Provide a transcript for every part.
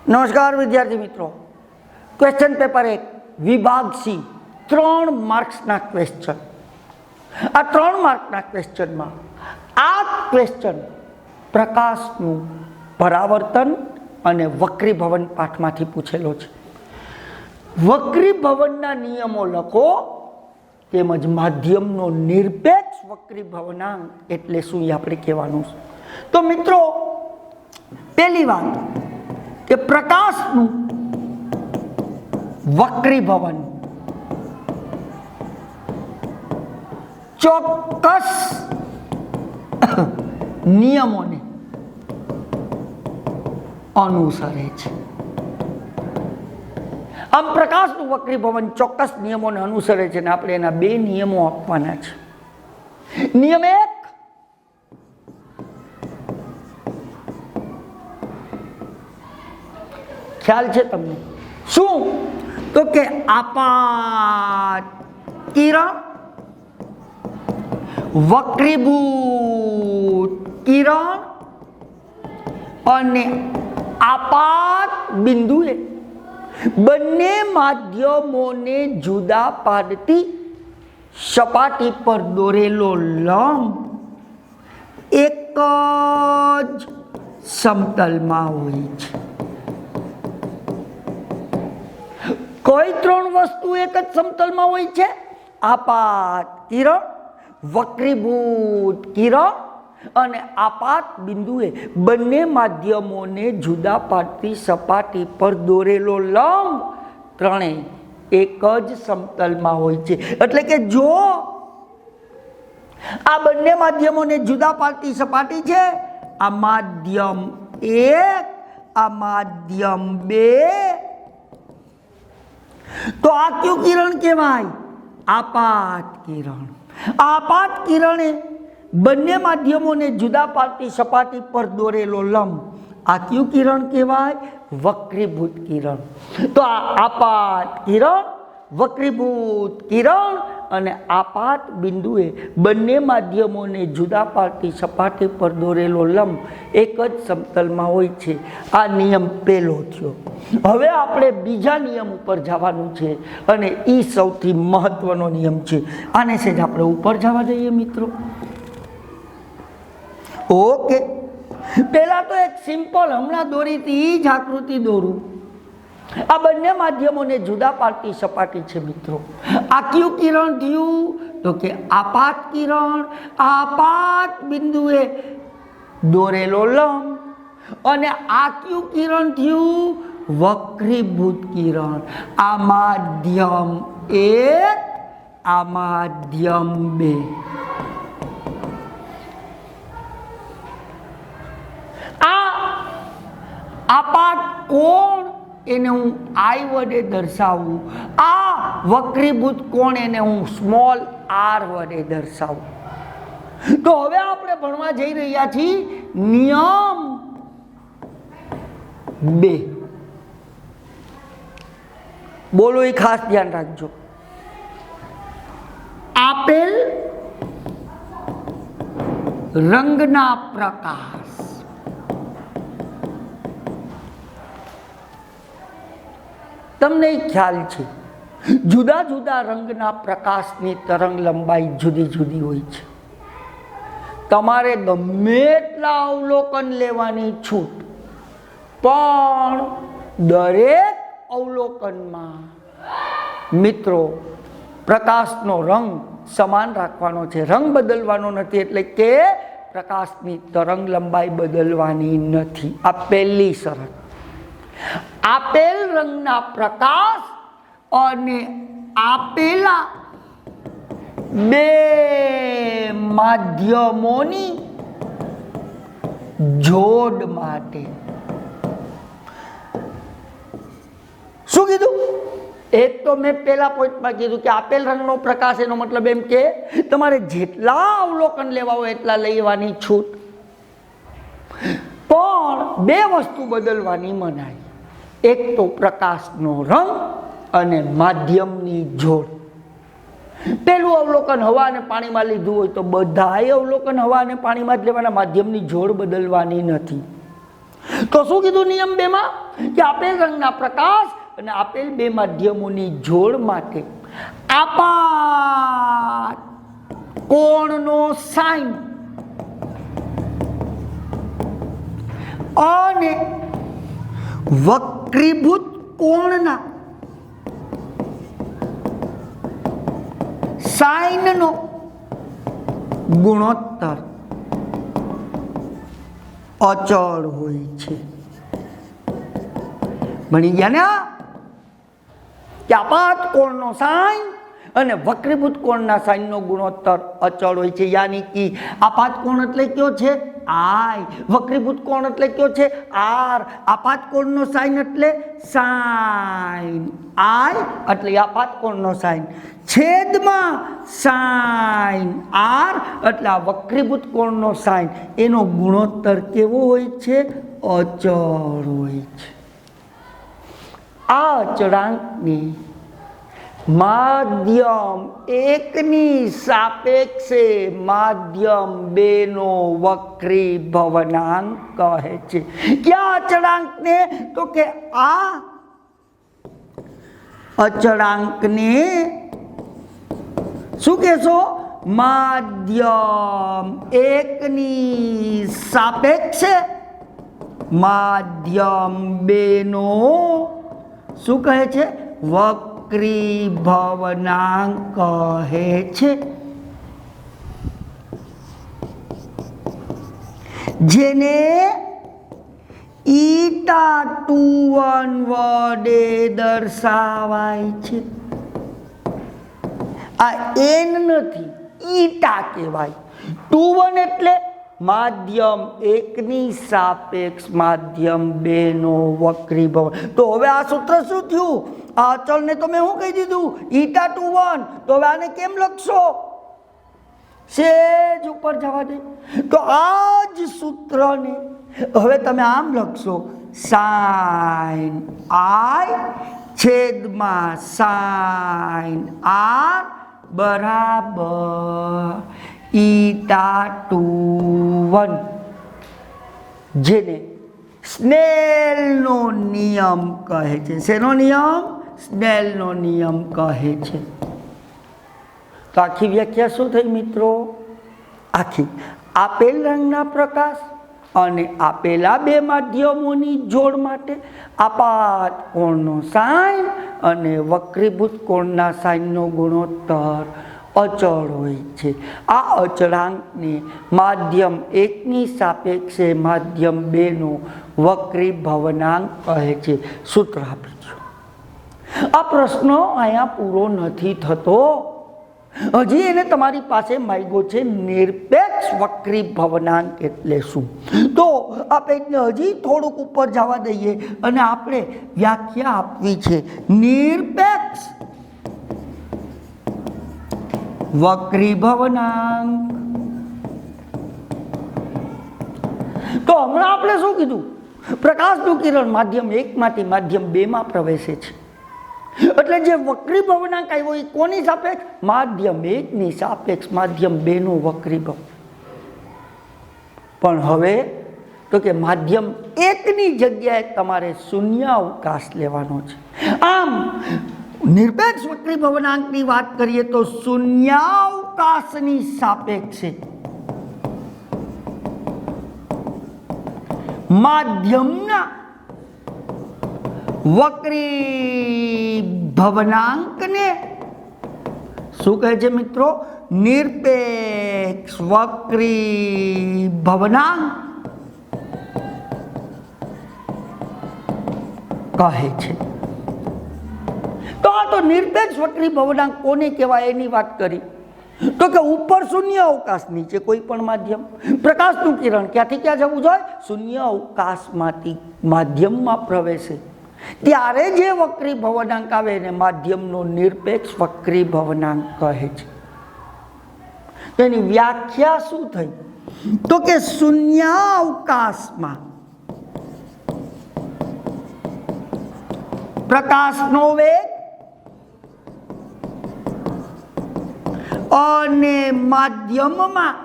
નમસ્કાર વિદ્યાર્થી મિત્રો, ક્વેશ્ચન પેપર 1 વિભાગ સી 3 માર્ક્સના ક્વેશ્ચન. આ 3 માર્કના ક્વેશ્ચનમાં આ ક્વેશ્ચન પ્રકાશનું પરાવર્તન અને વક્રીભવન પાઠમાંથી પૂછેલો છે. વક્રીભવનના નિયમો લખો તેમજ માધ્યમનો નિરપેક્ષ વક્રીભવનાંક એટલે શું એ આપણે કહેવાનું છે. તો મિત્રો, પહેલી વાત કે પ્રકાશનું વક્રીભવન ચોક્કસ નિયમોને અનુસરે છે. આમ પ્રકાશનું વક્રીભવન ચોક્કસ નિયમોને અનુસરે છે અને આપણે એના 2 નિયમો આપવાના છે. નિયમ 1, ખ્યાલ છે તમને? શું? તો કે આપાત કિરણ, વક્રીભૂત કિરણ અને આપાત બિંદુએ બંને માધ્યમોને જુદા પાડતી સપાટી પર દોરેલો લંબ એક જ સમતલમાં હોય છે. કઈ 3 વસ્તુ એક જ સમતલમાં હોય છે? આપાત કિરણ, વક્રીભૂત કિરણ અને આપાત બિંદુએ બંને માધ્યમોને જુદા પાડતી સપાટી પર દોરેલો લંબ ત્રણેય એક જ સમતલમાં હોય છે. એટલે કે જો આ બંને માધ્યમોને જુદા પાડતી સપાટી છે, આ માધ્યમ 1, આ માધ્યમ 2, તો આ કયું કિરણ કહેવાય? આપાત કિરણ. આપાત કિરણે બંને માધ્યમોને જુદા પાડતી સપાટી પર દોરેલો લંબ, આ કયું કિરણ કહેવાય? વક્રીભૂત કિરણ. તો આ આપાત કિરણ, વક્રીભૂત કિરણ અને આપાત બિંદુએ બંને માધ્યમોને જુદા પાડતી સપાટી પર દોરેલો લંબ એક જ સમતલમાં હોય છે. આ નિયમ પહેલો થયો. હવે આપણે બીજા નિયમ ઉપર જવાનું છે અને એ સૌથી મહત્વનો નિયમ છે. આને છે જ આપણે ઉપર જવા દઈએ મિત્રો. ઓકે, પહેલા તો એક સિમ્પલ હમણાં દોરી હતી જ આકૃતિ દોરું. આ બંને માધ્યમોને જુદા પાડતી સપાટી છે મિત્રો. આ કયું કિરણ થયું? તો કે આપાત કિરણ, આપાત બિંદુએ દોરેલો લંબ. અને આ કયું કિરણ થયું? વક્રીભૂત કિરણ. આ માધ્યમ 1, આ માધ્યમ 2. આપાત કોણ? એને હું I વડે દર્શાવું. આ વક્રીભૂત કોણ? એને હું સ્મોલ r વડે દર્શાવું. તો હવે આપણે ભણવા જઈ રહ્યા છીએ નિયમ 2. બોલો, એ ખાસ ધ્યાન રાખજો. આપેલ રંગના પ્રકાશ તમને ખ્યાલ છે, જુદા જુદા રંગના પ્રકાશની તરંગ લંબાઈ જુદી જુદી હોય છે. તમારે ગમે એટલા અવલોકન લેવાની છૂટ, પણ દરેક અવલોકનમાં મિત્રો પ્રકાશનો રંગ સમાન રાખવાનો છે, રંગ બદલવાનો નથી. એટલે કે પ્રકાશની તરંગ લંબાઈ બદલવાની નથી. આ પહેલી શરત. આપેલ રંગના પ્રકાશ અને આપેલા 2 માધ્યમોની જોડ માટે શું કીધું? એક તો મેં પહેલા પોઈન્ટમાં કીધું કે આપેલ રંગનો પ્રકાશ, એનો મતલબ એમ કે તમારે જેટલા અવલોકન લેવા હોય એટલા લેવાની છૂટ, પણ 2 વસ્તુ બદલવાની મનાઈ. એક તો પ્રકાશનો રંગ અને માધ્યમની જોડ. પહેલું અવલોકન હવા અને પાણીમાં લીધું હોય તો બધાય અવલોકન હવા અને પાણીમાં જ લેવાના, માધ્યમની જોડ બદલવાની નથી. તો શું કીધું નિયમ 2 માં કે આપેલ રંગના પ્રકાશ અને આપેલ બે માધ્યમોની જોડ માટે આપાત કોણનો સાઇન અને વક્રીભૂત કોણના સાઇનનો ગુણોત્તર અચળ હોય છે. ભણી ગયા ને કે આપાત કોણનો સાઇન અને વક્રીભૂત કોણના સાઇનનો ગુણોત્તર અચળ હોય છે. યાની કે આપાત કોણ એટલે કયો છે આઈ, વક્રીભૂત કોણ એટલે કયો છે આર, આપાત કોણનો સાઇન એટલે સાઇન આઈ એટલે આપાત કોણનો સાઇન છેદમાં સાઇન આર એટલે આ વક્રીભૂત કોણનો સાઇન એનો ગુણોત્તર કેવો હોય છે અચળ હોય છે. આ અચળાંકની માધ્યમ એકની સાપેક્ષે માધ્યમ બેનો વક્રીભવનાંક કહે છે. ક્યાં અચળાંકને તો કે આ અચળાંકને શું કહેશો માધ્યમ એકની સાપેક્ષે માધ્યમ બેનો શું કહે છે વક્રીભવનાંક કહે છે. જેને 𝜼21 વડે દર્શાવાય છે. આ n નથી ઈટા કહેવાય. 21 એટલે માધ્યમ એકની સાપેક્ષ માધ્યમ બેનો વક્રીભવ. તો હવે આ સૂત્ર શું થયું આ અચળને તો મેં શું કહી દીધું 𝜼21. તો હવે આને કેમ લખશો સેજ ઉપર જવા દે. તો આ જ સૂત્રને હવે તમે આમ લખશો સાઇન આઈ છેદમાં સાઇન આર બરાબર 𝜼21 જેને સ્નેલનો નિયમ કહે છે. શેનો નિયમ સ્નેલનો નિયમ કહે છે. તો આખી વ્યાખ્યા શું થઈ મિત્રો આખી આપેલ રંગના પ્રકાશ અને આપેલા બે માધ્યમોની જોડ માટે આપાત કોણનો સાઇન અને વક્રીભૂત કોણના સાઇનનો ગુણોત્તર અચળ હોય છે. આ અચળાંકને માધ્યમ એકની સાપેક્ષે માધ્યમ બેનો વક્રીભવનાંક કહે છે. સૂત્ર આપી દો. આ પ્રશ્ન અહીંયા પૂરો નથી થતો. હજી એને તમારી પાસે માંગ્યો છે નિરપેક્ષ વક્રીભવનાંક એટલે શું. તો આપણે હજી થોડુંક ઉપર જવા દઈએ અને આપણે વ્યાખ્યા આપવી છે નિરપેક્ષ વક્રીભવનાંક. તો હમણાં આપણે શું કીધું પ્રકાશનું કિરણ માધ્યમ એકમાંથી માધ્યમ બેમાં પ્રવેશે છે એટલે જે વક્રીભવનાંક આવ્યો એ કોની સાપેક્ષ માધ્યમ એકની સાપેક્ષ માધ્યમ બેનો વક્રીભવ. પણ હવે તો કે માધ્યમ એકની જગ્યાએ તમારે શૂન્યાવકાશ લેવાનો છે. આમ નિરપેક્ષ વક્રીભવનાંકની વાત કરીએ તો શૂન્યાવકાશની સાપેક્ષે માધ્યમના વક્રીભવનાંકને શું કહે છે મિત્રો નિરપેક્ષ વક્રીભવનાંક કહે છે. તો આ તો નિરપેક્ષ વક્રીભવનાંક કોને કહેવાય એની વાત કરી. તો કે ઉપર શૂન્ય અવકાશ નીચે કોઈ પણ માધ્યમ પ્રકાશનું કિરણ ક્યાંથી ક્યાં જવું જોઈએ શૂન્ય અવકાશમાંથી માધ્યમમાં પ્રવેશે ત્યારે જે વક્રીભવનાંક આવે એને માધ્યમનો નિરપેક્ષ વક્રીભવનાંક કહે છે. તેની વ્યાખ્યા શું થઈ તો કે શૂન્યાવકાશમાં પ્રકાશનો વેગ અને માધ્યમમાં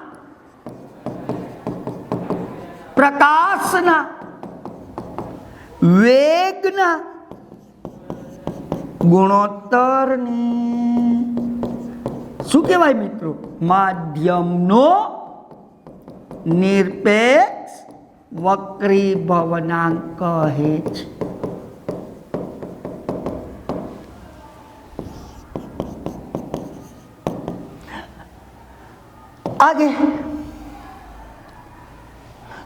પ્રકાશના વેગના ગુણોત્તરને શું કહેવાય મિત્રો? માધ્યમનો નિરપેક્ષ વક્રીભવનાંક કહે છે. આગે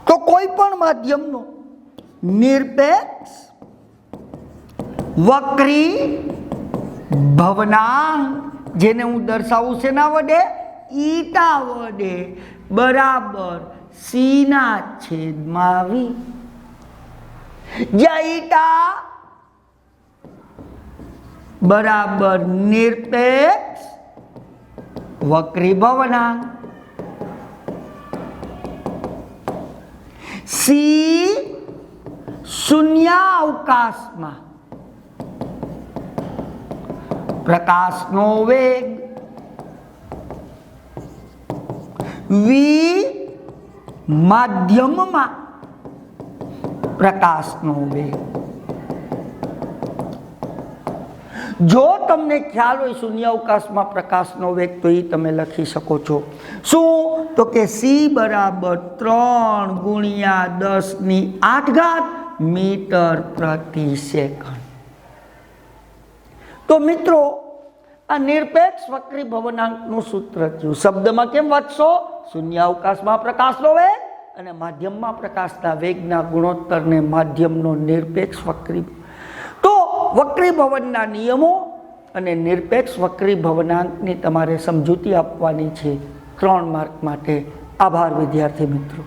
તો કોઈ પણ માધ્યમનો નિરપેક્ષ વક્રી ભવનાંક, જેને હું દર્શાવું શેના વડે? ઈટા વડે, બરાબર સી ના છેદમાં વી. જ્યાં ઈટા બરાબર નિરપેક્ષ વક્રી ભવનાંક, સી શૂન્યાવકાશમાં પ્રકાશનો વેગ, વી માધ્યમમાં પ્રકાશનો વેગ. જો તમને ખ્યાલ હોય શૂન્યાવકાશમાં પ્રકાશનો વેગ, તો એ તમે લખી શકો છો. શું? તો કે સી બરાબર 3 ગુણ્યા 10⁸ મીટર પ્રતિ સેકન્ડ. તો મિત્રો, આ નિરપેક્ષ વક્રી ભવનાંકનું સૂત્ર થયું. શબ્દમાં કેમ વાંચશો? શૂન્યાવકાશમાં પ્રકાશનો વેગ અને માધ્યમમાં પ્રકાશના વેગના ગુણોત્તરને માધ્યમનો નિરપેક્ષ વક્રી. તો વક્રી ભવનના નિયમો અને નિરપેક્ષ વક્રી ભવનાંકની તમારે સમજૂતી આપવાની છે 3 માર્ક માટે. આભાર વિદ્યાર્થી મિત્રો.